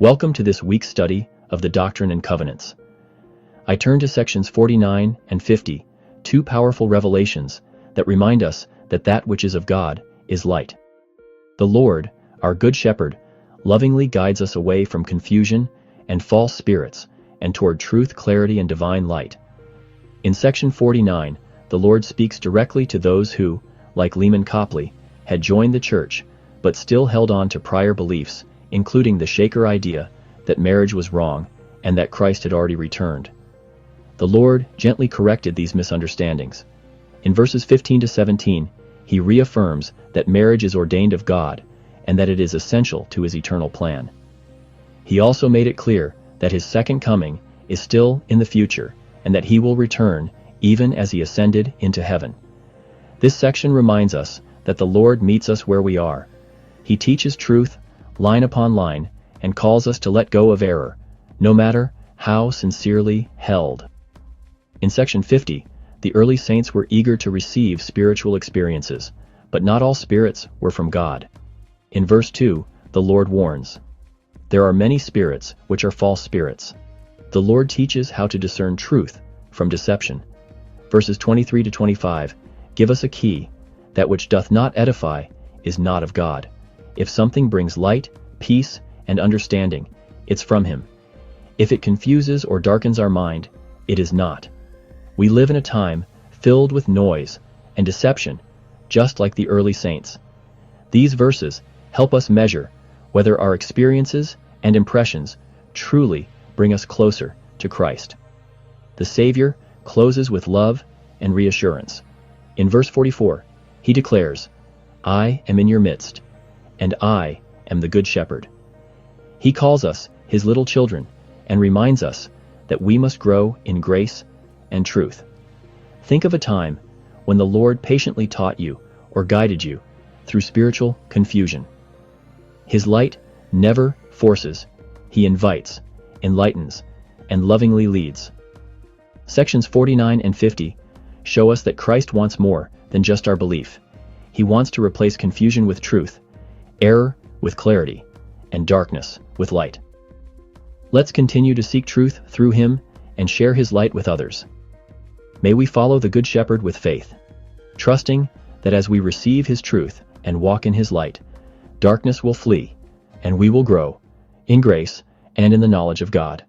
Welcome to this week's study of the Doctrine and Covenants. I turn to sections 49 and 50, two powerful revelations that remind us that that which is of God is light. The Lord, our Good Shepherd, lovingly guides us away from confusion and false spirits and toward truth, clarity, and divine light. In section 49, the Lord speaks directly to those who, like Lehman Copley, had joined the church but still held on to prior beliefs, including the Shaker idea that marriage was wrong and that Christ had already returned. The Lord gently corrected these misunderstandings. In verses 15 to 17, he reaffirms that marriage is ordained of God and that it is essential to his eternal plan. He also made it clear that his second coming is still in the future and that he will return even as he ascended into heaven. This section reminds us that the Lord meets us where we are. He teaches truth line upon line, and calls us to let go of error, no matter how sincerely held. In section 50, the early saints were eager to receive spiritual experiences, but not all spirits were from God. In verse 2, the Lord warns, "There are many spirits which are false spirits." The Lord teaches how to discern truth from deception. Verses 23 to 25 give us a key: that which doth not edify is not of God. If something brings light, peace, and understanding, it's from him. If it confuses or darkens our mind, it is not. We live in a time filled with noise and deception, just like the early saints. These verses help us measure whether our experiences and impressions truly bring us closer to Christ. The Savior closes with love and reassurance. In verse 44, he declares, "I am in your midst, and I am the Good Shepherd." He calls us his little children and reminds us that we must grow in grace and truth. Think of a time when the Lord patiently taught you or guided you through spiritual confusion. His light never forces, he invites, enlightens, and lovingly leads. Sections 49 and 50 show us that Christ wants more than just our belief. He wants to replace confusion with truth, error with clarity, and darkness with light. Let's continue to seek truth through him and share his light with others. May we follow the Good Shepherd with faith, trusting that as we receive his truth and walk in his light, darkness will flee, and we will grow in grace and in the knowledge of God.